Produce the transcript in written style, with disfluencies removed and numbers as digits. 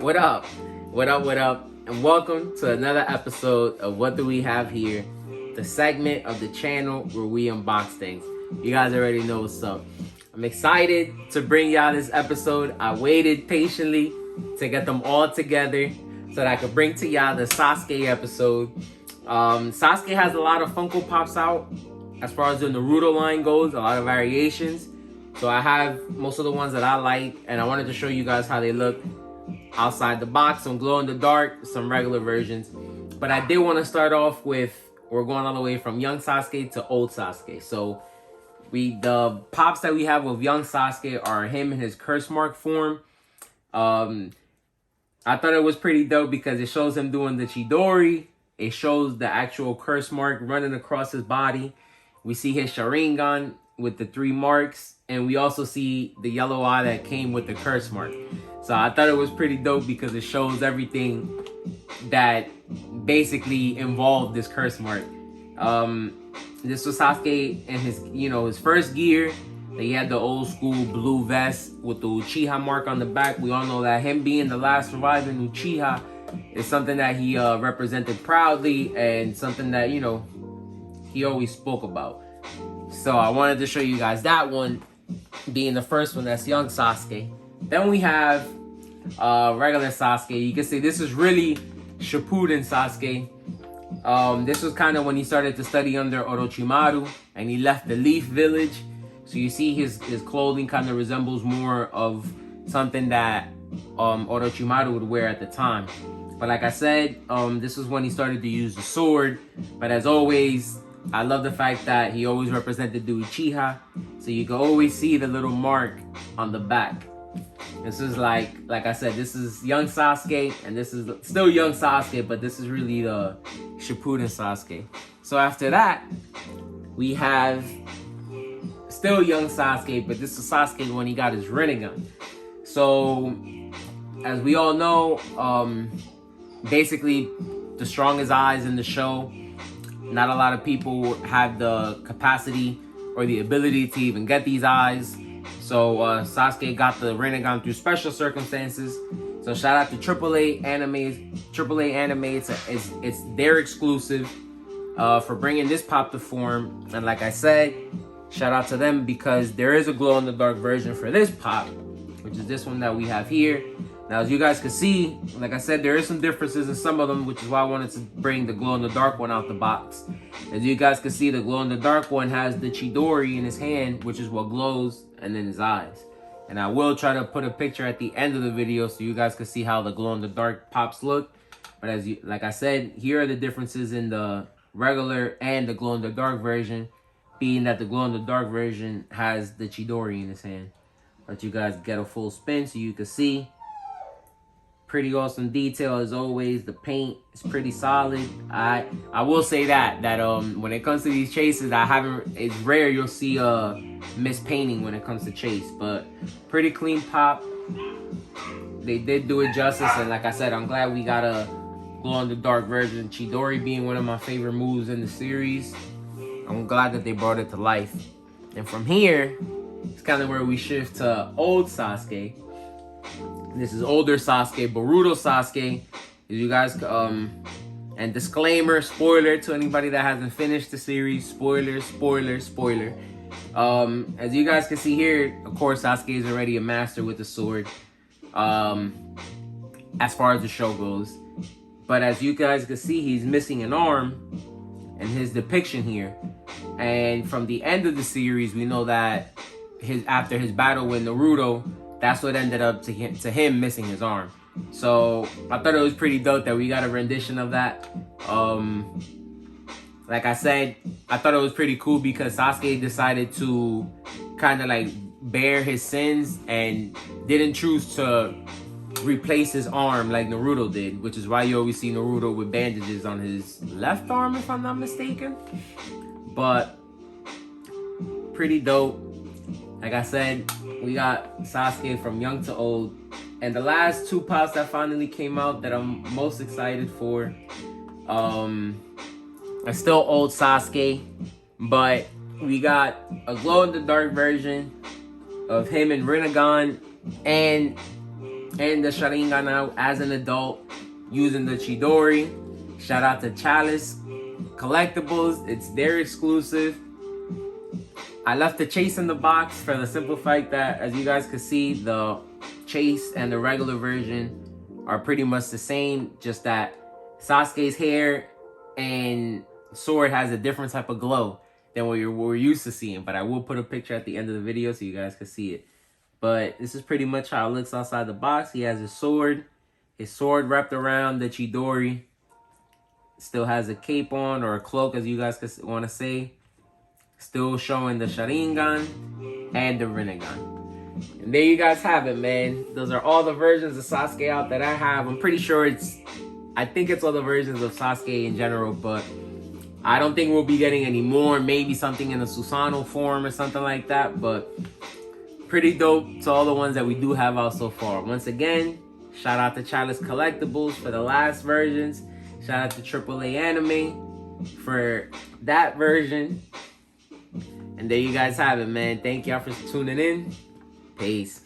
What up? What up? What up? And welcome to another episode of What Do We Have Here, the segment of the channel where we unbox things. You guys already know what's up. I'm excited to bring y'all this episode. I waited patiently to get them all together so that I could bring to y'all the Sasuke episode. Sasuke has a lot of Funko Pops out as far as the Naruto line goes, a lot of variations. So I have most of the ones that I like, and I wanted to show you guys how they look outside the box. Some glow in the dark, some regular versions. But I did want to start off with, we're going all the way from young Sasuke to old Sasuke. So the pops that we have of young Sasuke are him in his curse mark form. I thought it was pretty dope because it shows him doing the Chidori. It shows the actual curse mark running across his body. We see his Sharingan with the 3 marks, and we also see the yellow eye that came with the curse mark. So I thought it was pretty dope because it shows everything that basically involved this curse mark. This was Sasuke in his first gear. He had the old school blue vest with the Uchiha mark on the back. We all know that him being the last surviving Uchiha is something that he represented proudly and something that, he always spoke about. So I wanted to show you guys that one being the first one. That's young Sasuke. Then we have regular Sasuke. You can see this is really Shippuden Sasuke. This was kind of when he started to study under Orochimaru and he left the Leaf Village. So you see his clothing kind of resembles more of something that Orochimaru would wear at the time. But like I said, this was when he started to use the sword. But as always, I love the fact that he always represented the Uchiha. So you can always see the little mark on the back. This is like I said, this is young Sasuke, and this is still young Sasuke, but this is really the Shippuden Sasuke. So after that, we have still young Sasuke, but this is Sasuke when he got his Rinnegan. So as we all know, basically the strongest eyes in the show. Not a lot of people have the capacity or the ability to even get these eyes. So Sasuke got the Rinnegan through special circumstances. So shout out to AAA Anime. AAA Anime, it's their exclusive for bringing this pop to form. And like I said, shout out to them because there is a glow in the dark version for this pop, which is this one that we have here. Now, as you guys can see, like I said, there is some differences in some of them, which is why I wanted to bring the glow in the dark one out the box. As you guys can see, the glow in the dark one has the Chidori in his hand, which is what glows, and then his eyes. And I will try to put a picture at the end of the video so you guys can see how the glow in the dark pops look. But like I said, here are the differences in the regular and the glow in the dark version, being that the glow in the dark version has the Chidori in his hand. Let you guys get a full spin so you can see. Pretty awesome detail as always. The paint is pretty solid. I will say that when it comes to these chases, it's rare you'll see a mispainting when it comes to chase, but pretty clean pop. They did do it justice, and like I said, I'm glad we got a glow in the dark version. Chidori being one of my favorite moves in the series, I'm glad that they brought it to life. And from here, it's kind of where we shift to old Sasuke. This is older Sasuke, Boruto Sasuke. As you guys, and disclaimer, spoiler to anybody that hasn't finished the series. Spoiler. As you guys can see here, of course, Sasuke is already a master with the sword. As far as the show goes. But as you guys can see, he's missing an arm in his depiction here. And from the end of the series, we know that after his battle with Naruto, that's what ended up to him missing his arm. So I thought it was pretty dope that we got a rendition of that. Like I said, I thought it was pretty cool because Sasuke decided to kind of like bear his sins and didn't choose to replace his arm like Naruto did, which is why you always see Naruto with bandages on his left arm, if I'm not mistaken. But pretty dope. Like I said, we got Sasuke from young to old. And the last 2 pops that finally came out that I'm most excited for are still old Sasuke. But we got a glow-in-the-dark version of him in Rinnegan and and the Sharingan out as an adult using the Chidori. Shout out to Chalice Collectibles. It's their exclusive. I left the Chase in the box for the simple fact that, as you guys can see, the Chase and the regular version are pretty much the same, just that Sasuke's hair and sword has a different type of glow than what we're used to seeing. But I will put a picture at the end of the video so you guys can see it. But this is pretty much how it looks outside the box. He has his sword wrapped around the Chidori. Still has a cape on, or a cloak as you guys want to say. Still showing the Sharingan and the Rinnegan. And there you guys have it, man. Those are all the versions of Sasuke out that I have. I'm pretty sure I think it's all the versions of Sasuke in general, but I don't think we'll be getting any more. Maybe something in the Susanoo form or something like that, but pretty dope to all the ones that we do have out so far. Once again, shout out to Chalice Collectibles for the last versions. Shout out to AAA Anime for that version. And there you guys have it, man. Thank y'all for tuning in. Peace.